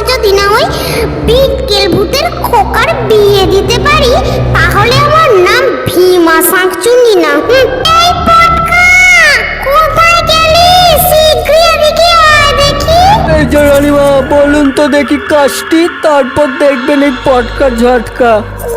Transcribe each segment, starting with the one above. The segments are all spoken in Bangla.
যদি না ওই বিটকেল ভূতের খোকার বিয়ে দিতে পারি, তাহলে আমার নাম ভীমা শাঁকচুন্নি না। এই পটকা, কোথায় গেলি? শীঘ্রই এদিকে আয় দেখি। এই যে রানীমা, বলুন তো দেখি কাজটি, তারপর দেখবেন এই পটকা ঝটকা।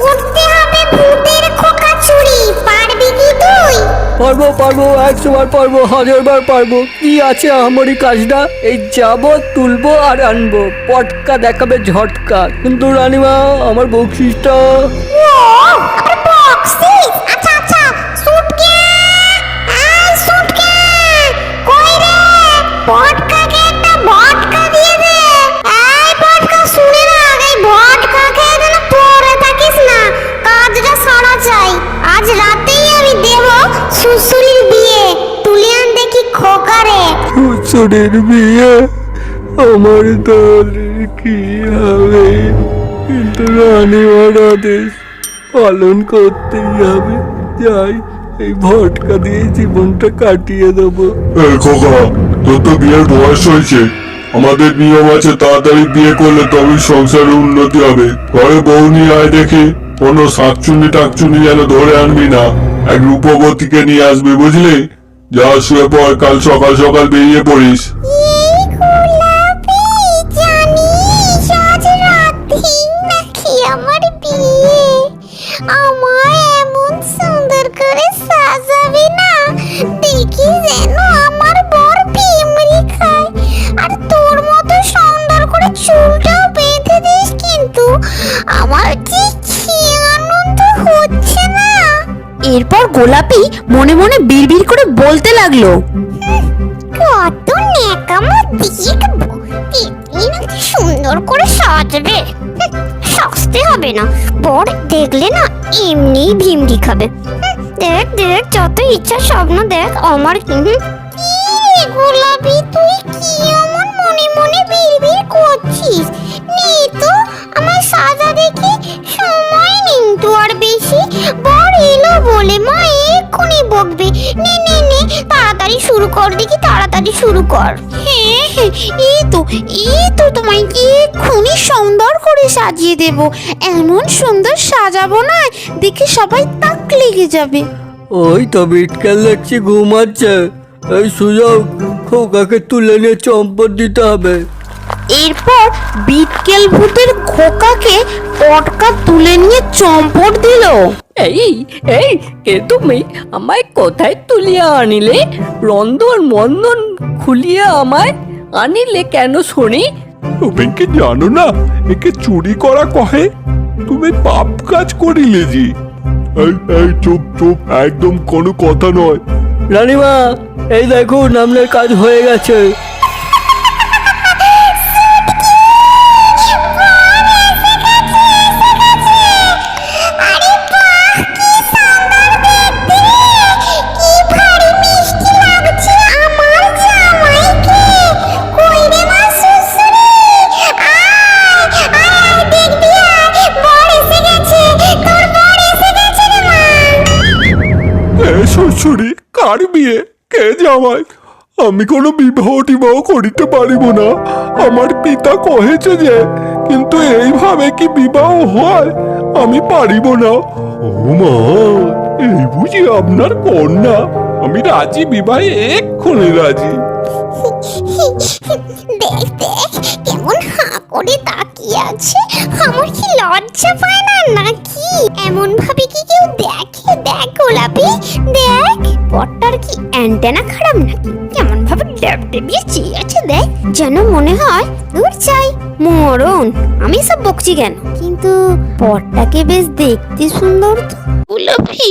করতে হবে ভূতের খোকা চুরি, পারবি কি তুই? পারবো পারবো, 100 বার পারবো, 1000 বার পারবো। কি আছে আমারই কাজটা? এই যাবো, তুলবো আর আনবো, পটকা দেখাবে ঝটকা। কিন্তু রানীমা, আমার বকশিসটা। ও, আর বক্সিস? আচ্ছা আচ্ছা, সুটকেস, এই সুটকেস, কই রে? পটকাকে একটা ভটকা দিয়ে দে। এই পটকা, শুনে রাখ, এই ভটকা খেয়ে যেন পড়ে থাকিস না, কাজটা সারা চাই। আজ রাতেই আমি দেব শ্বশুরের বিয়ে, তুলে আন দেখি খোকারে। শ্বশুরের বিয়ে? আমার তাহলে কি হবে? কিন্তু রানীমার আদেশ পালন করতেই হবে। যাই, এই ভটকা দিয়ে জীবনটা কাটিয়ে দেবো। এই খোকা, তোর তো বিয়ের বয়স হয়েছে। আমাদের নিয়ম আছে, তাড়াতাড়ি বিয়ে করলে তবেই সংসারের উন্নতি হবে। ঘরে বউ নিয়ে আয় দেখি, কোনো শাকচুনি টাকচুনি যেন ধরে আনবি না। এক রূপবতীকে নিয়ে আসবি, বুঝলি? যা, শুয়ে পর, কাল সকাল সকাল বেরিয়ে পড়িস। এই গোলাপি, জানিস আজ রাতেই নাকি আমার বিয়ে? আমায় এমন সুন্দর করে সাজাবি না, দেখি যেন আমার বর ভিমরি খায়। আর তোর মতো সুন্দর করে চুলটাও বেঁধে দিস, কিন্তু আমার যে কি আনন্দ হচ্ছে না। এরপর গোলাপি মনে মনে বিড়বিড় করে বলতে লাগলো, কত নেকামো দেখবো, দিদি নাকি সুন্দর করে সাজবে। সাজতে হবে না, বর দেখলে না এমনি ভিমড়ি খাবে। দেখ দেখ, যত ইচ্ছা স্বপ্ন দেখ, আমার কি গোলাপি, তুই কি আমার মনে মনে বিড়বিড় করছিস? নে তো, আমার সাজা দেখি। সময় নেই তো আর বেশি, বর এলো বলে মা এক্ষুনি বকবে। নে নে নে, তাড়াতাড়ি শুরু কর দেখি, তাড়াতাড়ি শুরু কর। হ্যাঁ হ্যাঁ, এই তো তোমায় এক্ষুনি সুন্দর করে সাজিয়ে দেব। এমন সুন্দর সাজাবো না, দেখে সবাই তাক লেগে যাবে। ওই তো বিটকেল দেখছি ঘুমাচ্ছে। এই সুযোগ, খোকাকে তুলে নিয়ে চম্পট দিতে হবে। এরপর বিটকেল ভূতের খোকাকে পটকা তুলে নিয়ে চম্পট দিল। এই এই, কে তুমি? আমায় কোথায় তুলিয়া আনিলে? রন্ধন মন্দন খুলিয়া আমায় আনিলে কেন শুনি? তুমি কি জানো না একে চুরি করা কহে? তুমি পাপ কাজ করিলে জি। এই এই, চুপ চুপ, একদম কোনো কথা নয়। রানীমা, এই দেখুন আপনার কাজ হয়ে গেছে। শ্বশুরি, কার বিয়ে? কে জামাই? আমি কোনো বিবাহ টিবাহ করিতে পারিব না। আমার পিতা কহেছে যে, কিন্তু এইভাবে কি বিবাহ হয়? আমি পারিব না। ও মা, এই বুঝি আপনার কন্যা? আমি রাজি, বিবাহে এক্ষুনি রাজি। দেখ দেখ, কেমন হাঁ করে তাকিয়ে আছে। আমার কি লজ্জা পায় না নাকি? এমন ভাবে কি কেউ দেখে? দেখ গোলাপি, দেখ পটটার কি অ্যান্টেনা খারাপ নাকি? কেমন ভাবে ডেবিয়ে চেয়ে আছে, দেখ, যেন মনে হয় দূর চাই মরণ। আমি সব বকছি কেন, কিন্তু পটটাকে বেশ দেখতে সুন্দর তো। গোলাপি,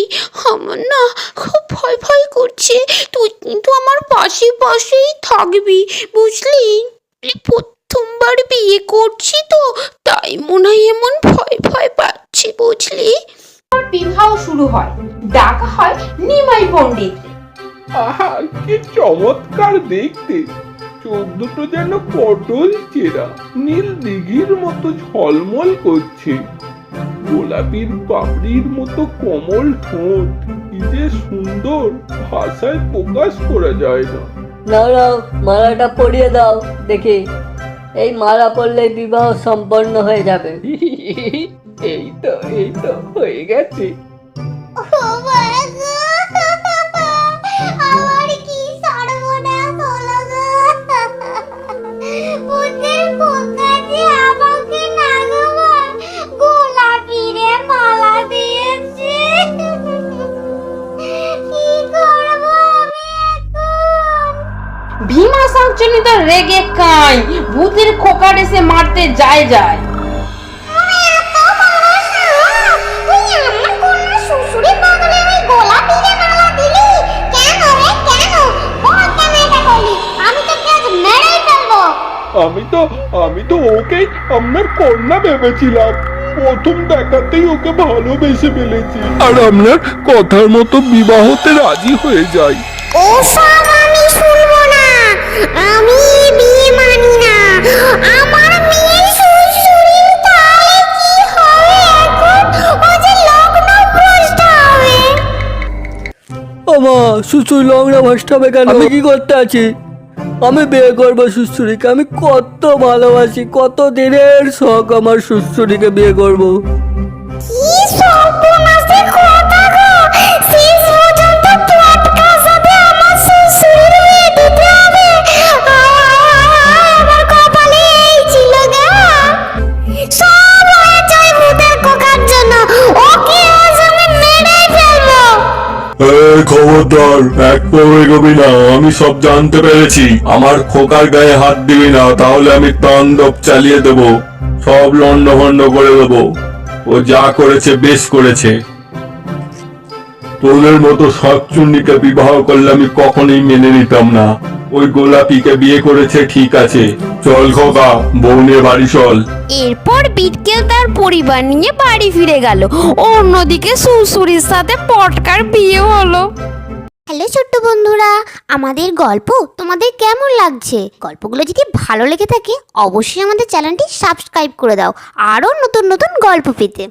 আমার না খুব ভয় ভয় করছে। তুই কিন্তু আমার পাশে পাশেই থাকবি, বুঝলি? প্রথমবার বিয়ে করছি তো, তাই মনে হয় এমন ভয় ভয় পাচ্ছি, বুঝলি? বিবাহ শুরু হয়, ডাকা হয় নিমাই পণ্ডিত। আহা, কি চমৎকার দেখতে! চোখ দুটো যেন পটল চেরা, নীল দিঘির মতো ঝলমল করছে। গোলাপির পাপড়ির মতো কোমল ঠোঁট, কি যে সুন্দর, ভাষায় প্রকাশ করা যায় না। নাও নাও, মালাটা পরিয়ে দাও দেখি। এই মালা পড়লে বিবাহ সম্পন্ন হয়ে যাবে। এই তো হয়ে গেছে। আমার কি সর্বনাশ হলো গো। ভূতের পোকা যে আমাকে নাগবার গোলাপিরে মালা দিয়েছে। কি করব আমি এখন? ভীমা শাকচুনি তো রেগে কাঁই, ভূতের খোকার এসে মারতে যায়। আমি এত বড় সাহস! তুই আমার কন্যা শ্বশুরে বদলে ওই গোলাপিরে মালা দিলি? কেন রে কেন? বল কেন এটা করলি? আমি তোকে আজ মেরেই ফেলবো। আমি তো ওকে আপনার কন্যা ভেবেছিলাম। প্রথম দেখাতেই ওকে ভালোবেসে ফেলেছি, আর আপনার কথার মতো বিবাহতে রাজি হয়ে যাই। ওসব আমি শুনবো না। আমি বিয়ে মানি না। আমার মেয়ের শ্বশুরের তাহলে কি হবে এখন? ও যে লগ্ন ভ্রষ্ট হবে। আমা শ্বশুর লংড়া ভ্রষ্ট হবে কেন? আমি কি করতে আছি? আমি বিয়ে করবো শ্বশুরিকে। আমি কত ভালোবাসি, কত দিনের শখ আমার শ্বশুরিকে বিয়ে করবো। কি সর্বনাশের কথা গো! শেষ পর্যন্ত পটকার সাথে আমার শ্বশুরের বিয়ে দিতে হবে। আমার কপালে এই ছিল গো। সব হয়েছে ওই ভূতের কোকার জন্য। ওকে আজ আমি মেরেই ফেলবো। খবরদার, এক পাও এগোবি না। আমি সব জানতে পেরেছি। আমার খোকার গায়ে হাত দিবি না, তাহলে আমি তাণ্ডব চালিয়ে দেব, সব লন্ডভন্ড করে দেব। ও যা করেছে বেশ করেছে। তোদের মতো শাকচুন্নিকে বিবাহ করলে আমি কখনোই মেনে নিতাম না। ওই গোলাপিকে বিয়ে করেছে ঠিক আছে, চল খোকা, বউ নিয়ে বাড়ি চল। এরপর বিটকেল তার পরিবার নিয়ে বাড়ি ফিরে গেল। অন্যদিকে শ্বশুরের সাথে পটকার বিয়ে হলো। হ্যালো ছোট্ট বন্ধুরা, আমাদের গল্প তোমাদের কেমন লাগছে? গল্পগুলো যদি ভালো লেগে থাকে অবশ্যই আমাদের চ্যানেলটি সাবস্ক্রাইব করে দাও আরও নতুন নতুন গল্প পেতে।